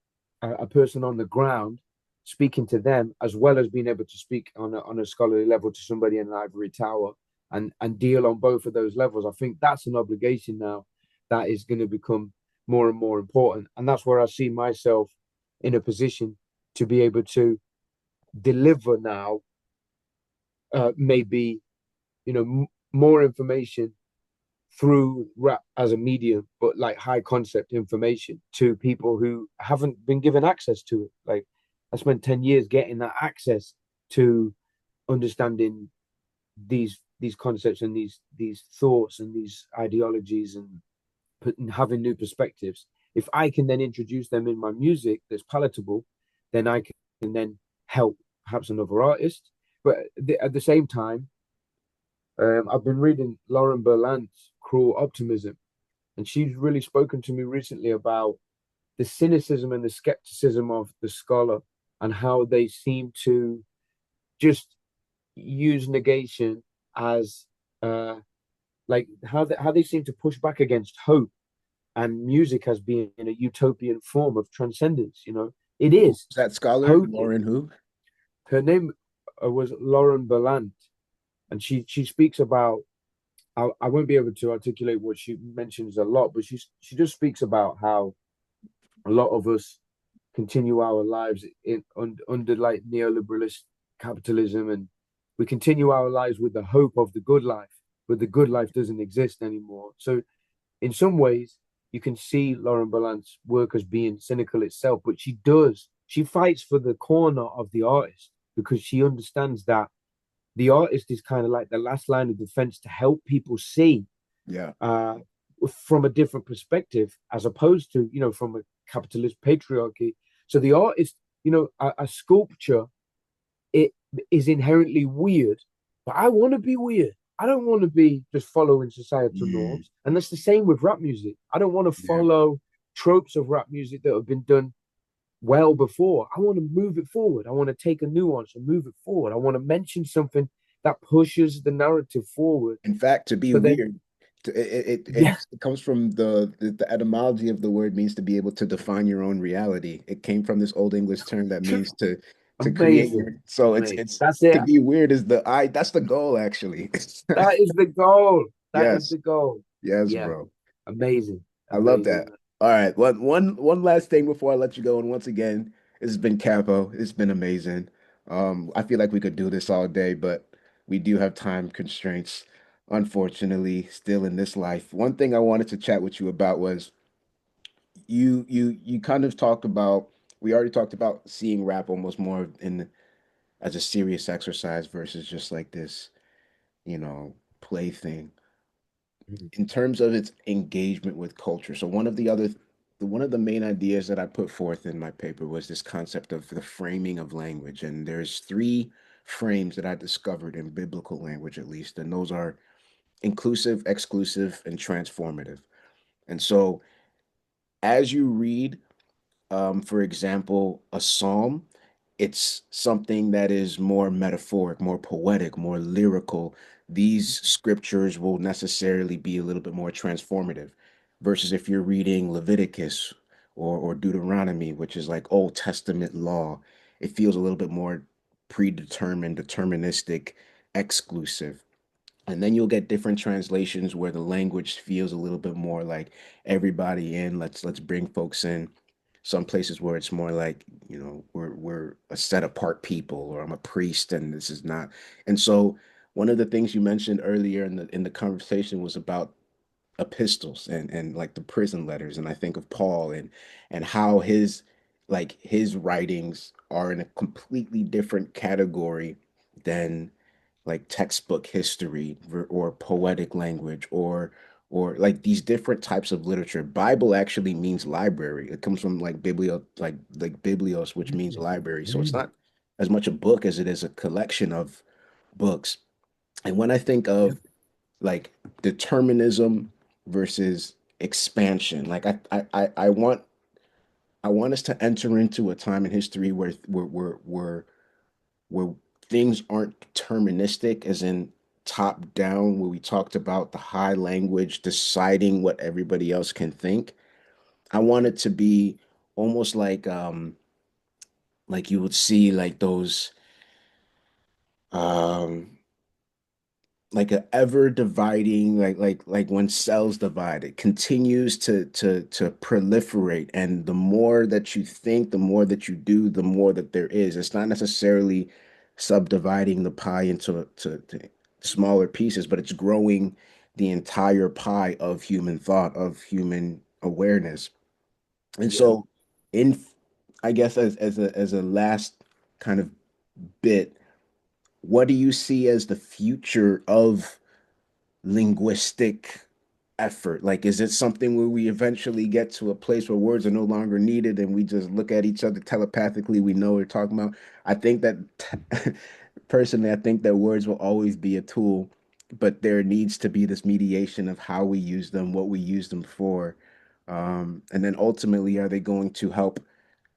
a person on the ground, speaking to them as well as being able to speak on a scholarly level to somebody in an ivory tower and deal on both of those levels. I think that's an obligation now that is going to become more and more important, and that's where I see myself in a position to be able to deliver now, maybe more information through rap as a medium, but like high concept information to people who haven't been given access to it. Like I spent 10 years getting that access to understanding these concepts and these thoughts and these ideologies and having new perspectives. If I can then introduce them in my music that's palatable, then I can then help perhaps another artist. But at the same time, I've been reading Lauren Berlant's Cruel Optimism, and she's really spoken to me recently about the cynicism and the skepticism of the scholar and how they seem to just use negation as like how they seem to push back against hope and music as being a utopian form of transcendence. It Who is is that scholar? hope. Lauren who? Her name was Lauren Berlant, and she speaks about. I won't be able to articulate what she mentions a lot, but she just speaks about how a lot of us continue our lives under like neoliberalist capitalism, and we continue our lives with the hope of the good life, but the good life doesn't exist anymore. So in some ways, you can see Lauren Ballant's work as being cynical itself, but she fights for the corner of the artist because she understands that the artist is kind of like the last line of defense to help people see Yeah. uh, from a different perspective, as opposed to, from a capitalist patriarchy. So the artist, a sculpture, it is inherently weird, but I want to be weird. I don't want to be just following societal Mm, norms. And that's the same with rap music. I don't want to yeah. follow tropes of rap music that have been done well before. I want to move it forward. I want to take a nuance and move it forward. I want to mention something that pushes the narrative forward. In fact, to be But then, weird, yeah, it comes from the etymology of the word means to be able to define your own reality. It came from this Old English term that means to create amazing. your. So Amazing. it's That's it. to be weird is the I. That's the goal, actually. That is the goal. That is Yes, the goal. yes, Yeah. bro. Amazing. I love Amazing. that. All right, one last thing before I let you go. And once again, it's been Capo. It's been amazing. I feel like we could do this all day, but we do have time constraints, unfortunately, still in this life. One thing I wanted to chat with you about was you kind of talk about we already talked about seeing rap almost more in as a serious exercise versus just like this, play thing Mhm. in terms of its engagement with culture. So one of the main ideas that I put forth in my paper was this concept of the framing of language. And there's three frames that I discovered in biblical language, at least, and those are inclusive, exclusive, and transformative. And so as you read for example, a psalm, it's something that is more metaphoric, more poetic, more lyrical. These scriptures will necessarily be a little bit more transformative versus if you're reading Leviticus or Deuteronomy, which is like Old Testament law, it feels a little bit more predetermined, deterministic, exclusive. And then you'll get different translations where the language feels a little bit more like everybody in, let's bring folks in. Some places where it's more like, we're a set apart people, or I'm a priest and this is not. And so one of the things you mentioned earlier in the conversation was about epistles and like the prison letters. And I think of Paul and how his writings are in a completely different category than like textbook history or poetic language or like these different types of literature. Bible actually means library. It comes from like biblios, which means Mm. library. So it's Mm. not as much a book as it is a collection of books. And when I think Yeah. of like determinism versus expansion, like I want us to enter into a time in history where things aren't deterministic, as in top down, where we talked about the high language deciding what everybody else can think. I want it to be almost like you would see like those um like a ever dividing like when cells divide, it continues to proliferate, and the more that you think, the more that you do, the more that there is. It's not necessarily subdividing the pie into to smaller pieces, but it's growing the entire pie of human thought, of human awareness. And Yeah. so, in I guess as a last kind of bit, what do you see as the future of linguistic effort? Like, is it something where we eventually get to a place where words are no longer needed and we just look at each other telepathically, we know what we're talking about? I think that personally, I think that words will always be a tool, but there needs to be this mediation of how we use them, what we use them for. And then ultimately, are they going to help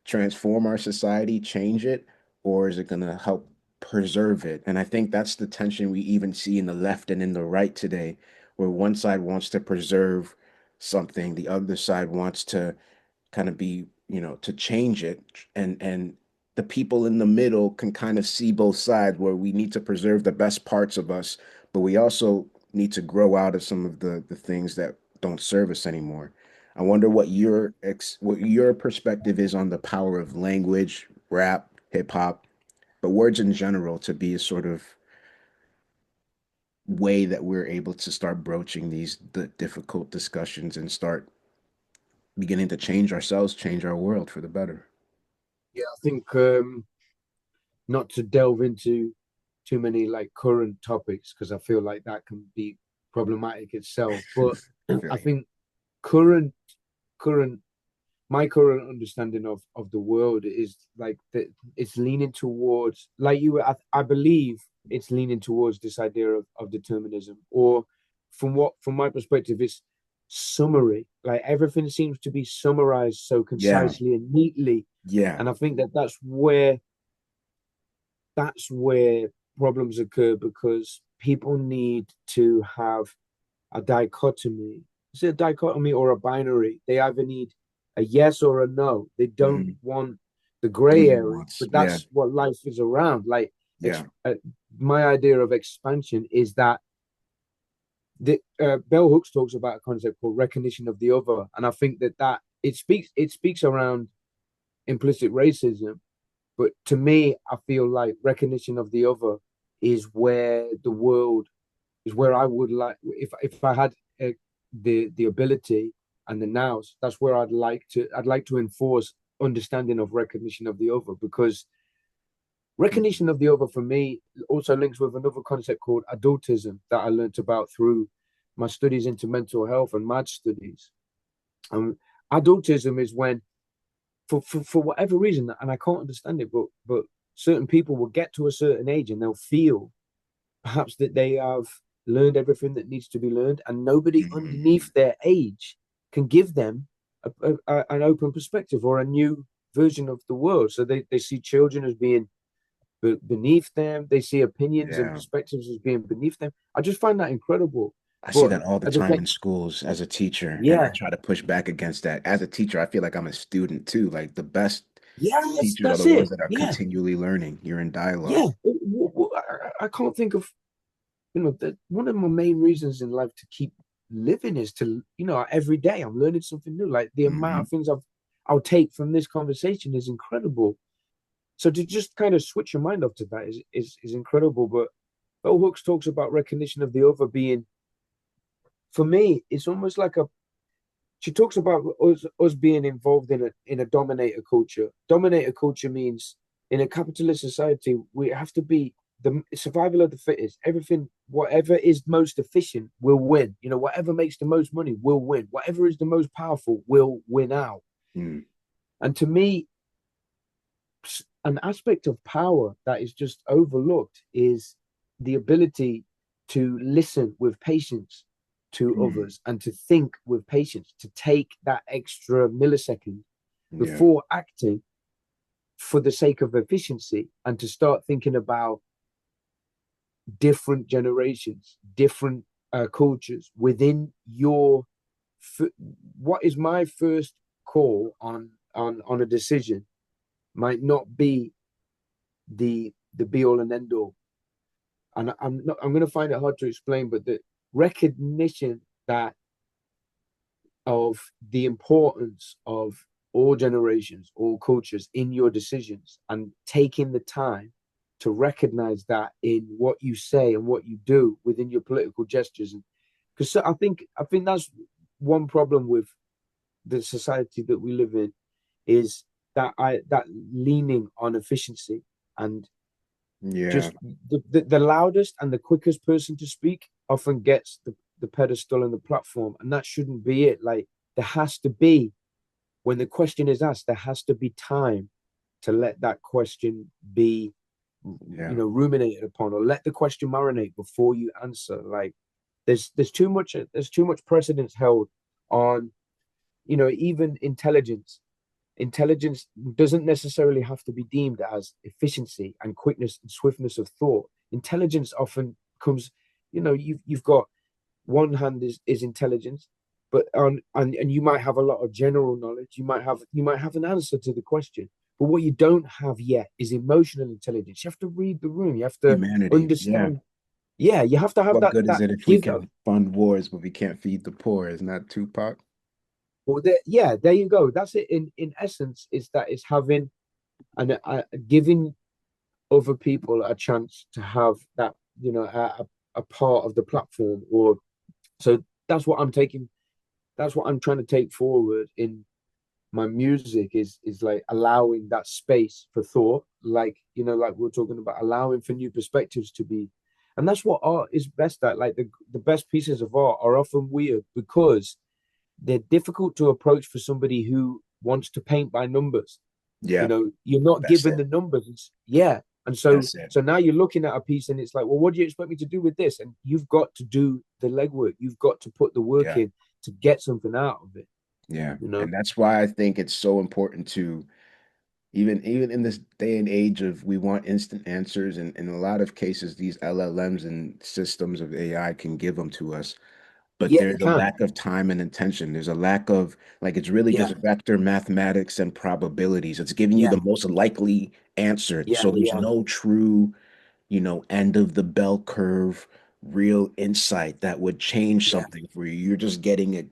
transform our society, change it, or is it going to help preserve it? And I think that's the tension we even see in the left and in the right today, where one side wants to preserve something, the other side wants to kind of be, to change it. And the people in the middle can kind of see both sides where we need to preserve the best parts of us, but we also need to grow out of some of the things that don't serve us anymore. I wonder what your perspective is on the power of language, rap, hip hop, but words in general to be a sort of way that we're able to start broaching the difficult discussions and start beginning to change ourselves, change our world for the better. Yeah, I think not to delve into too many like current topics because I feel like that can be problematic itself. But Feel I you. think current current my current understanding of the world is like that it's leaning towards like I believe it's leaning towards this idea of determinism, or from my perspective it's summary, like everything seems to be summarized so Yeah, concisely and neatly. yeah, And I think that that's where problems occur because people need to have a dichotomy. Is it a dichotomy or a binary? They either need a yes or a no. They don't hmm want the no gray area, nuance. but Yeah, that's what life is around. Like, ex yeah, my idea of expansion is that Bell Hooks talks about a concept called recognition of the other, and I think that it speaks around implicit racism. But to me, I feel like recognition of the other is where the world is where I would like if I had the ability and the nows. That's where I'd like to enforce understanding of recognition of the other, because mhm, recognition of the other for me also links with another concept called adultism that I learned about through my studies into mental health and mad studies. Um, Adultism is when for whatever reason, and I can't understand it, but certain people will get to a certain age and they'll feel perhaps that they have learned everything that needs to be learned, and nobody mhm. underneath their age can give them an open perspective or a new version of the world. So they see children as being beneath them. They see opinions and Yeah. perspectives as being beneath them. I just find that incredible. I see But that all the at the time same, in schools as a teacher, and I yeah, try to push back against that. As a teacher, I feel like I'm a student too. Like the best yes, teachers are that's the ones it. that are Yeah, continually learning. You're in dialogue. yeah. I can't think of that one of my main reasons in life to keep living is to, every day I'm learning something new. Like the amount Hmm. of things I'll take from this conversation is incredible. So to just kind of switch your mind off to that is incredible. But Bell Hooks talks about recognition of the other being, for me, it's almost like a she talks about us being involved in a dominator culture. Dominator culture means in a capitalist society we have to be the survival of the fittest. Everything, whatever is most efficient, will win. Whatever makes the most money will win. Whatever is the most powerful will win out. Mm. And to me, an aspect of power that is just overlooked is the ability to listen with patience to Mm. others and to think with patience, to take that extra millisecond Yeah. before acting for the sake of efficiency, and to start thinking about different generations, different cultures within your. What is my first call on a decision might not be the be all and end all. And I'm going to find it hard to explain, but the recognition that of the importance of all generations, all cultures in your decisions, and taking the time to recognize that in what you say and what you do within your political gestures. And because I think that's one problem with the society that we live in is that leaning on efficiency and Yeah, just the loudest and the quickest person to speak often gets the pedestal and the platform, and that shouldn't be it. Like there has to be when the question is asked, there has to be time to let that question be, yeah, ruminated upon, or let the question marinate before you answer. Like there's too much precedence held on, even intelligence. Intelligence doesn't necessarily have to be deemed as efficiency and quickness and swiftness of thought. Intelligence often comes, you've got one hand is intelligence, but and you might have a lot of general knowledge. You might have an answer to the question, but what you don't have yet is emotional intelligence. You have to read the room. You have to humanity. Yeah. understand. Yeah, you have to have What that good is that it if we give up. can fund wars, but we can't feed the poor? Isn't that Tupac? Well, yeah, there you go. That's it. In essence, is that it's having and giving other people a chance to have that, a part of the platform. Or so that's what I'm taking. That's what I'm trying to take forward in my music is like allowing that space for thought, like like we are talking about, allowing for new perspectives to be. And that's what art is best at. Like the best pieces of art are often weird because they're difficult to approach for somebody who wants to paint by numbers. Yeah, You're not that's given it. the numbers. Yeah. And so That's it. so now you're looking at a piece and it's like, well, what do you expect me to do with this? And you've got to do the legwork. You've got to put the work Yeah, in to get something out of it, yeah. you know? And that's why I think it's so important to even in this day and age of we want instant answers, and in a lot of cases, these LLMs and systems of AI can give them to us. But Yeah, they there's a can. lack of time and intention. There's a lack of like it's really Yeah, just vector mathematics and probabilities. It's giving you yeah, the most likely answer. yeah, So there's yeah, no true, end of the bell curve, real insight that would change yeah, something for you. You're just getting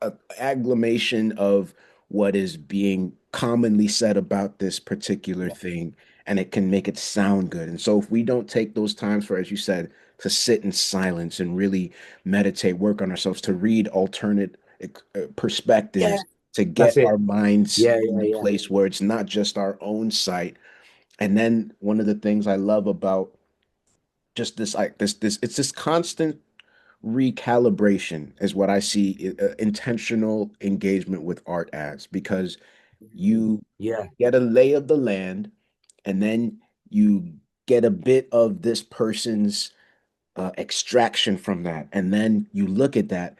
a agglomeration of what is being commonly said about this particular yeah, thing, and it can make it sound good. And so if we don't take those times for, as you said, to sit in silence and really meditate, work on ourselves, to read alternate yeah. perspectives, to That's get it. our minds Yeah, in yeah, a yeah, place where it's not just our own sight. And then one of the things I love about just this like this it's this constant recalibration is what I see, intentional engagement with art as, because you yeah, get a lay of the land, and then you get a bit of this person's extraction from that, and then you look at that,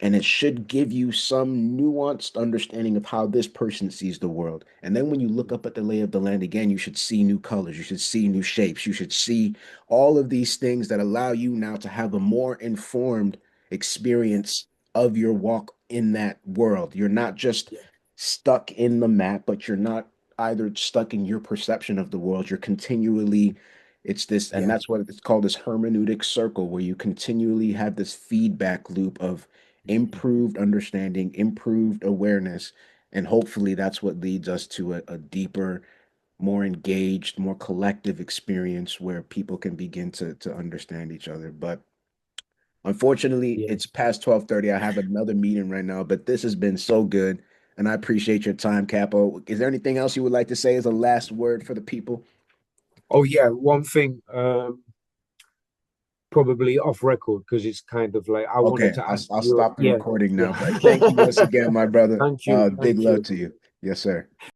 and it should give you some nuanced understanding of how this person sees the world. And then when you look up at the lay of the land again, you should see new colors, you should see new shapes, you should see all of these things that allow you now to have a more informed experience of your walk in that world. You're not just yeah, stuck in the map, but you're not either stuck in your perception of the world. You're continually, it's this, and yeah, that's what it's called, this hermeneutic circle, where you continually have this feedback loop of improved understanding, improved awareness, and hopefully that's what leads us to a deeper, more engaged, more collective experience where people can begin to understand each other. But unfortunately, yeah. it's past 12:30. I have another meeting right now, but this has been so good, and I appreciate your time, Capo. Is there anything else you would like to say as a last word for the people? Oh yeah, one thing, probably off record because it's kind of like I wanted Okay, to I'll ask I'll you. stop the Yeah, recording now, yeah. but thank you once again, my brother. Thank you, Big thank love you. to you. Yes, sir.